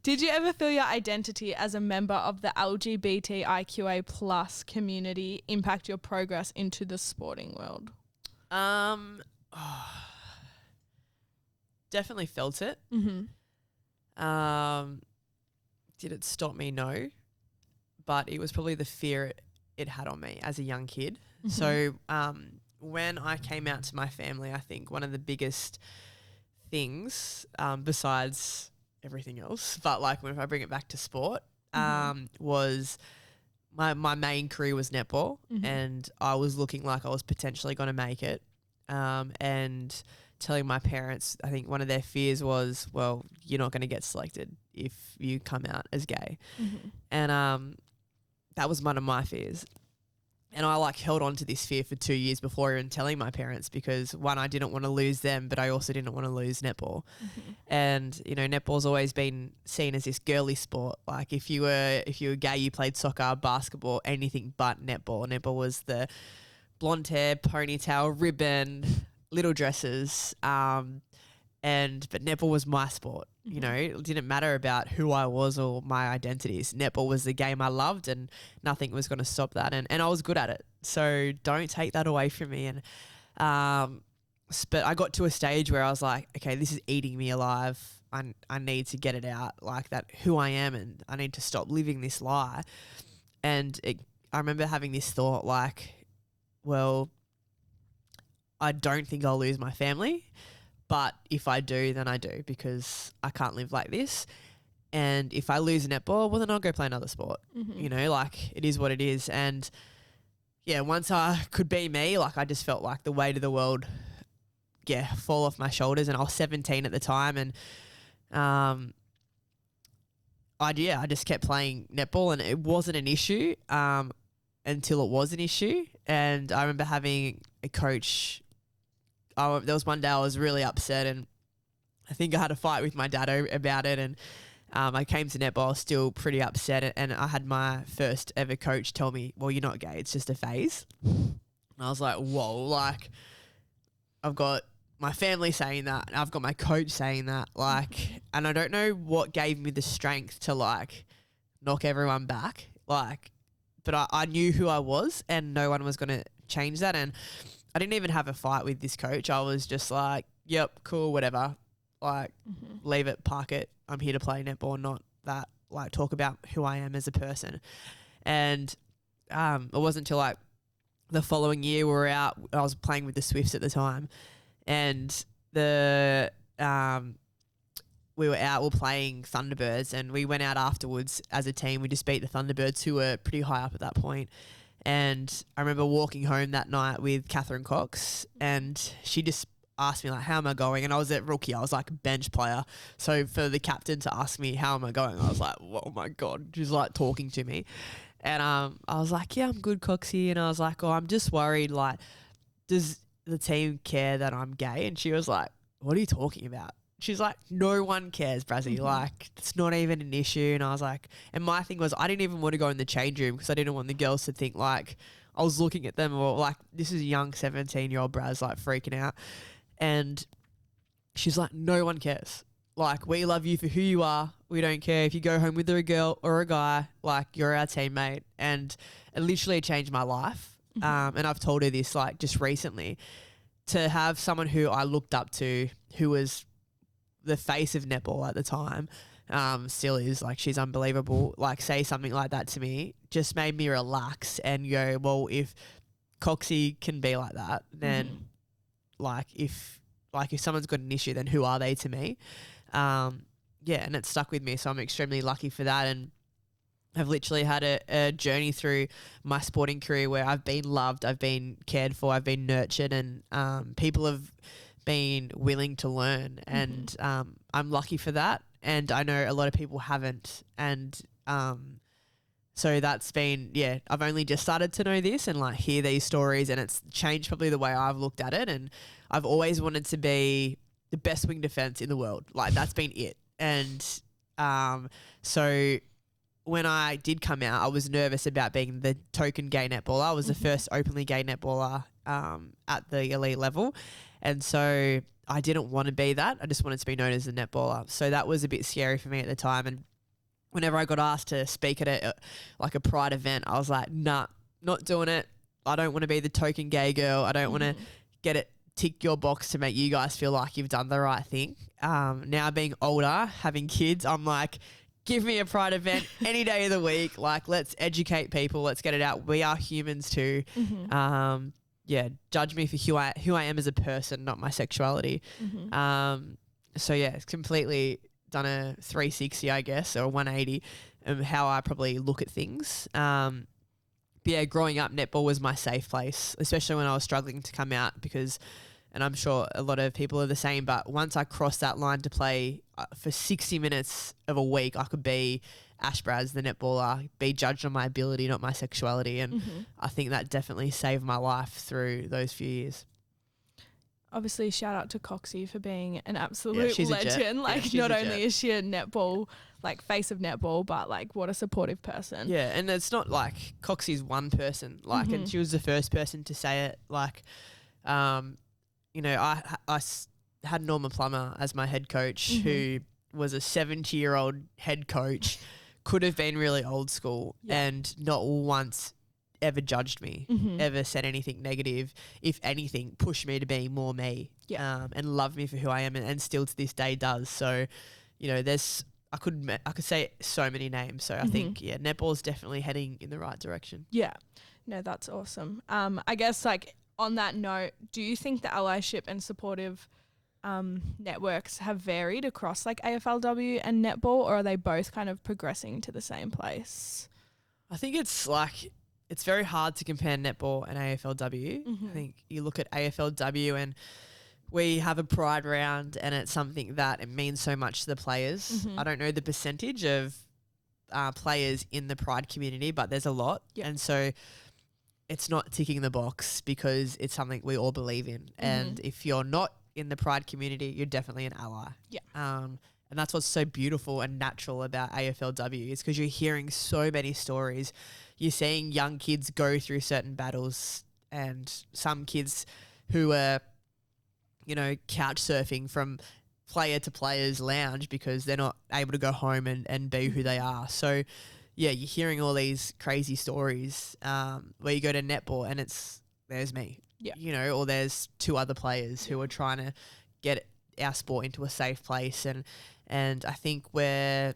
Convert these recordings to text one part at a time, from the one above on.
Did you ever feel your identity as a member of the LGBTIQA plus community impact your progress into the sporting world? Definitely felt it. Did it stop me? No. But it was probably the fear it had on me as a young kid. So when I came out to my family, I think one of the biggest things, besides everything else, but like if I bring it back to sport, was my main career was netball, and I was looking like I was potentially going to make it. And telling my parents, I think one of their fears was, well, you're not going to get selected if you come out as gay. And that was one of my fears. And I like held on to this fear for 2 years before even telling my parents, because one, I didn't want to lose them, but I also didn't want to lose netball. And, you know, netball's always been seen as this girly sport. Like if you were gay, you played soccer, basketball, anything but netball. Netball was the blonde hair, ponytail, ribbon, little dresses. But netball was my sport. You know, it didn't matter about who I was or my identities. Netball was the game I loved, and nothing was going to stop that. And I was good at it. So don't take that away from me. And but I got to a stage where I was like, okay, this is eating me alive. I need to get it out, like that, who I am, and I need to stop living this lie. And I remember having this thought like, well, I don't think I'll lose my family. But if I do, then I do, because I can't live like this. And if I lose netball, well, then I'll go play another sport. You know, like it is what it is. And yeah, once I could be me, like I just felt like the weight of the world, fall off my shoulders. And I was 17 at the time. And I just kept playing netball, and it wasn't an issue until it was an issue. And I remember having a coach. There was one day I was really upset, and I think I had a fight with my dad about it, and I came to netball still pretty upset, and I had my first ever coach tell me, well, you're not gay, it's just a phase. And I was like, whoa, like I've got my family saying that, and I've got my coach saying that, like, and I don't know what gave me the strength to like knock everyone back, like, but I knew who I was, and no one was going to change that. And I didn't even have a fight with this coach. I was just like, yep, cool, whatever. Like, leave it, park it. I'm here to play netball, not that, like, talk about who I am as a person. And it wasn't until, like, the following year we were out. I was playing with the Swifts at the time. And we were playing Thunderbirds, and we went out afterwards as a team. We just beat the Thunderbirds, who were pretty high up at that point. And I remember walking home that night with Catherine Cox, and she just asked me, like, how am I going? And I was a rookie. I was like a bench player. So for the captain to ask me, how am I going? I was like, oh my God, she's like talking to me. And I was like, yeah, I'm good, Coxie. And I was like, oh, I'm just worried, like, does the team care that I'm gay? And she was like, what are you talking about? She's like, no one cares, Brazill. Like, it's not even an issue. And I was like, and my thing was, I didn't even want to go in the change room because I didn't want the girls to think like I was looking at them, or like, this is a young 17-year-old Braz, like freaking out. And she's like, no one cares. Like, we love you for who you are. We don't care if you go home with a girl or a guy, like, you're our teammate. And it literally changed my life. And I've told her this, like, just recently, to have someone who I looked up to, who was the face of netball at the time, still is, like, she's unbelievable, like, say something like that to me just made me relax and go, well, if Coxie can be like that, then if someone's got an issue, then who are they to me? And it stuck with me, so I'm extremely lucky for that. And I've literally had a journey through my sporting career where I've been loved, I've been cared for, I've been nurtured, and people have been willing to learn. And I'm lucky for that. And I know a lot of people haven't. And so that's been, I've only just started to know this and, like, hear these stories, and it's changed probably the way I've looked at it. And I've always wanted to be the best wing defense in the world. Like, that's been it. And so when I did come out, I was nervous about being the token gay netballer. I was the first openly gay netballer at the elite level. And so I didn't want to be that. I just wanted to be known as a netballer. So that was a bit scary for me at the time. And whenever I got asked to speak at a pride event, I was like, nah, not doing it. I don't want to be the token gay girl. I don't want to get it, tick your box to make you guys feel like you've done the right thing. Now being older, having kids, I'm like, give me a pride event any day of the week. Like, let's educate people. Let's get it out. We are humans too. Judge me for who I am as a person, not my sexuality. So yeah, it's completely done a 360, I guess, or a 180 of how I probably look at things. But yeah, growing up, netball was my safe place, especially when I was struggling to come out because, and I'm sure a lot of people are the same, but once I crossed that line to play for 60 minutes of a week, I could be Ash Braz, the netballer, be judged on my ability, not my sexuality. And I think that definitely saved my life through those few years. Obviously, shout out to Coxie for being an absolute she's legend. Not only jet. is she a netball, like face of netball, but like what a supportive person. Yeah, and it's not like Coxie's one person, like, and she was the first person to say it. Like, I had Norma Plummer as my head coach, who was a 70-year-old head coach, could have been really old school and not once ever judged me, ever said anything negative, if anything, pushed me to be more me, and loved me for who I am, and still to this day does. So, I could say so many names. So I think, netball is definitely heading in the right direction. Yeah. No, that's awesome. I guess like on that note, do you think the allyship and supportive networks have varied across like AFLW and netball, or are they both kind of progressing to the same place? I think it's very hard to compare netball and AFLW. I think you look at AFLW and we have a pride round and it's something that it means so much to the players. I don't know the percentage of players in the pride community, but there's a lot. And so it's not ticking the box because it's something we all believe in. And if you're not in the pride community, you're definitely an ally. And that's what's so beautiful and natural about AFLW is because you're hearing so many stories. You're seeing young kids go through certain battles and some kids who are, couch surfing from player to player's lounge because they're not able to go home and be who they are. So, yeah, you're hearing all these crazy stories where you go to netball and there's me, or there's two other players who are trying to get our sport into a safe place. And I think we're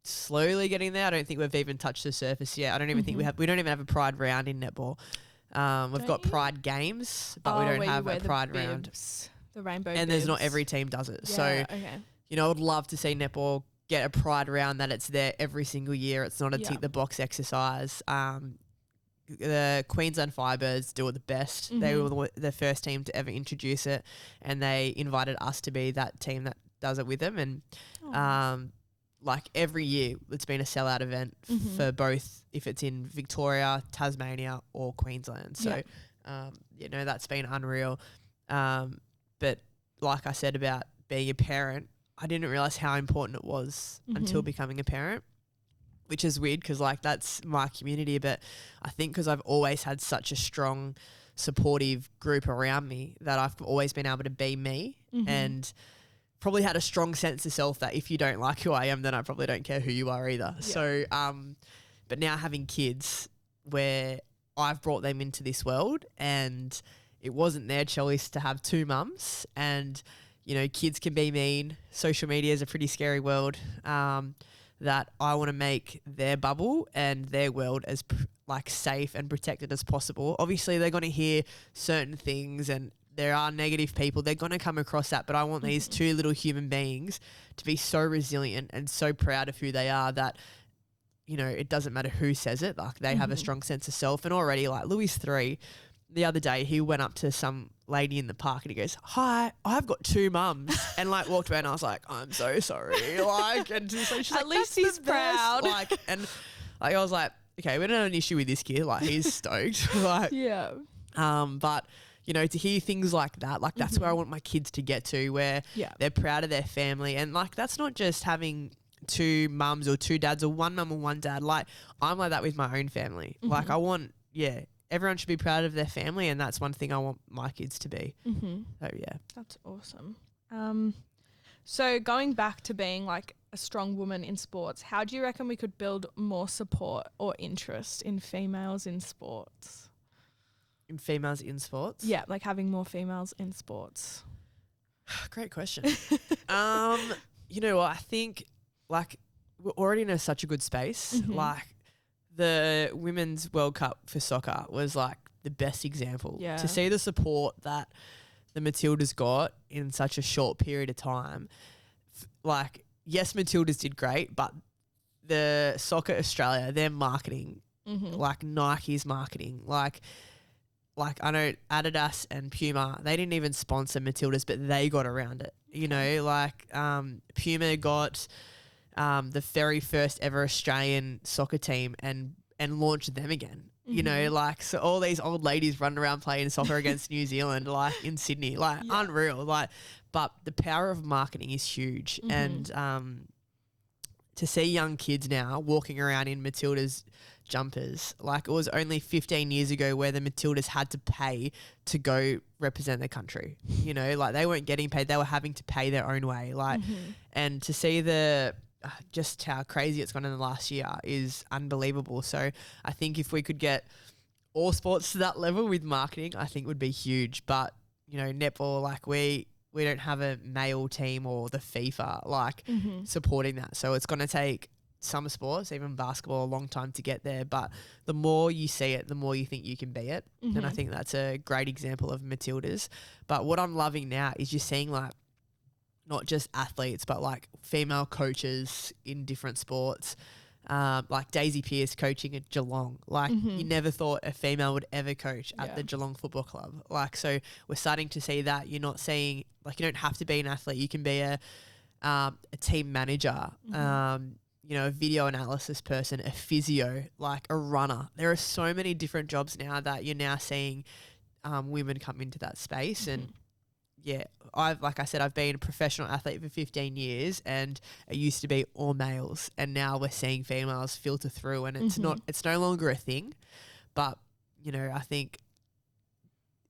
slowly getting there. I don't think we've even touched the surface yet. I don't even think we don't even have a pride round in netball. We've got pride games, but we don't have a pride round. The rainbow and bibs. There's not every team does it. So, I would love to see netball get a pride round that it's there every single year. It's not a tick the box exercise. The Queensland Firebirds do it the best. They were the first team to ever introduce it, and they invited us to be that team that does it with them. And like every year, it's been a sellout event for both, if it's in Victoria, Tasmania, or Queensland. So, that's been unreal. But like I said about being a parent, I didn't realize how important it was until becoming a parent, which is weird because like that's my community. But I think because I've always had such a strong, supportive group around me that I've always been able to be me and probably had a strong sense of self that if you don't like who I am, then I probably don't care who you are either. Yeah. So, but now having kids where I've brought them into this world and it wasn't their choice to have two mums, and kids can be mean. Social media is a pretty scary world. That I want to make their bubble and their world as safe and protected as possible. Obviously, they're going to hear certain things, and there are negative people. They're going to come across that, but I want these two little human beings to be so resilient and so proud of who they are that it doesn't matter who says it. Like they have a strong sense of self, and already like Louis 3. The other day, he went up to some lady in the park and he goes, "Hi, I've got two mums," and walked away. And I was like, "I'm so sorry." And she's at least he's proud. I was like, "Okay, we don't have an issue with this kid. Like he's stoked." But to hear things like that, that's where I want my kids to get to, where they're proud of their family, and that's not just having two mums or two dads or one mum or one dad. Like I'm like that with my own family. I want everyone should be proud of their family, and that's one thing I want my kids to be. So, yeah. That's awesome. So going back to being a strong woman in sports, how do you reckon we could build more support or interest in females in sports? In females in sports? Yeah, like having more females in sports. Great question. You know what? I think like we're already in such a good space. Mhm. Like the Women's World Cup for soccer was like the best example. Yeah. To see the support that the Matildas got in such a short period of time, like yes, Matildas did great, but the Soccer Australia, their marketing, Mhm. like Nike's marketing, like I know Adidas and Puma, they didn't even sponsor Matildas, but they got around it. You know, like Puma got the very first ever Australian soccer team and launched them again. You know, Mhm. like so all these old ladies running around playing soccer against New Zealand, like in Sydney, like Yeah. unreal. Like, but the power of marketing is huge, Mhm. and to see young kids now walking around in Matildas jumpers, like it was only 15 years ago where the Matildas had to pay to go represent their country. You know, like they weren't getting paid; they were having to pay their own way. Like, Mhm. and to see the just how crazy it's gone in the last year is unbelievable. So I think if we could get all sports to that level with marketing, I think would be huge. But you know, netball, like we don't have a male team or the FIFA like Mhm. supporting that. So it's going to take some sports, even basketball, a long time to get there. But the more you see it, the more you think you can be it. And I Mhm. think that's a great example of Matildas. But what I'm loving now is you're seeing like not just athletes, but like female coaches in different sports. Like Daisy Pearce coaching at Geelong. Like you Mhm. never thought a female would ever coach at Yeah. the Geelong Football Club. Like, so we're starting to see that. You're not seeing, like, you don't have to be an athlete. You can be a team manager, Mhm. you know, a video analysis person, a physio, like a runner. There are so many different jobs now that you're now seeing women come into that space. And Mhm. yeah, like I said, I've been a professional athlete for 15 years and it used to be all males and now we're seeing females filter through and Mhm. it's no longer a thing. But, you know, I think,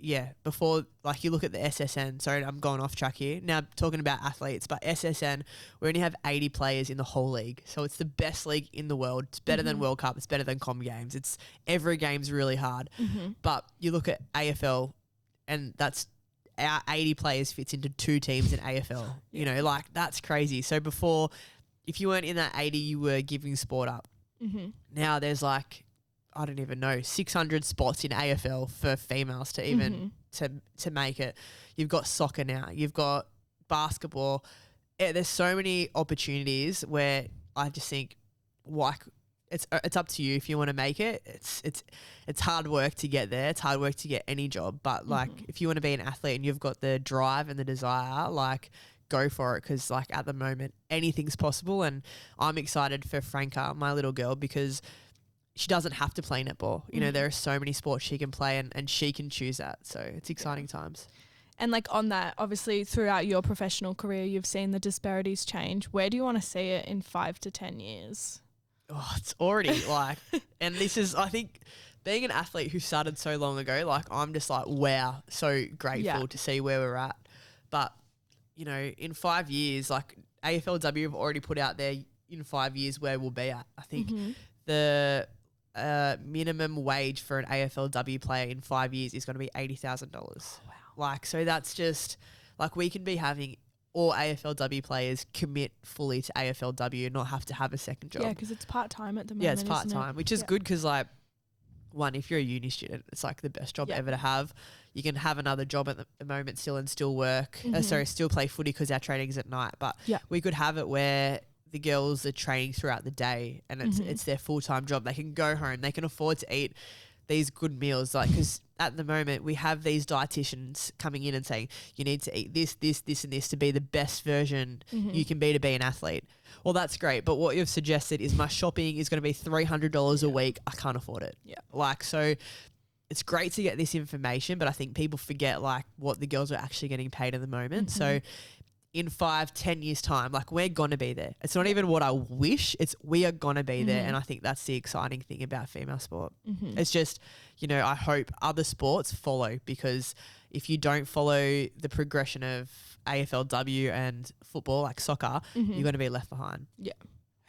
yeah, before, like you look at the SSN, sorry, I'm going off track here. Now talking about athletes, but SSN, we only have 80 players in the whole league. So it's the best league in the world. It's better than Mhm. World Cup. It's better than Com Games. It's every game's really hard. Mhm. But you look at AFL and that's our 80 players fits into 2 teams in AFL. You know, like that's crazy. So before, if you weren't in that 80, you were giving sport up. Mhm. Now there's like, I don't even know, 600 spots in AFL for females to even to make it. You've got soccer now. You've got basketball. There's so many opportunities where I just think, like, it's up to you if you want to make it. It's hard work to get there. It's hard work to get any job. But like, if you want to be an athlete and you've got the drive and the desire, like, go for it. Because like at the moment, anything's possible. And I'm excited for Franca, my little girl, because she doesn't have to play netball. You know, there are so many sports she can play and she can choose that. So it's exciting times. And like on that, obviously throughout your professional career, you've seen the disparities change. Where do you want to see it in 5 to 10 years? Oh, it's already like, and this is, I think, being an athlete who started so long ago, like I'm just like, wow, so grateful to see where we're at. But, you know, in 5 years, like AFLW have already put out there in 5 years where we'll be at. I think the minimum wage for an AFLW player in 5 years is going to be $80,000. Oh, wow. Like, so that's just like we can be having all AFLW players commit fully to AFLW and not have to have a second job. Yeah, because it's part-time at the moment. Yeah, it's part-time, which is good because, like, one, if you're a uni student, it's like the best job ever to have. You can have another job at the moment still and still work. Still play footy because our training's at night. But we could have it where the girls are training throughout the day and it's their full-time job. They can go home. They can afford to eat these good meals. Like, because at the moment we have these dietitians coming in and saying, you need to eat this, this, this, and this to be the best version you can be to be an athlete. Well, that's great. But what you've suggested is my shopping is going to be $300 a week. I can't afford it. Yeah. Like, so it's great to get this information, but I think people forget like what the girls are actually getting paid at the moment. So in 5-10 years time, like we're going to be there. It's not even what I wish, it's we are going to be there. And I think that's the exciting thing about female sport. It's just, you know, I hope other sports follow because if you don't follow the progression of AFLW and football, like soccer, you're going to be left behind. Yeah.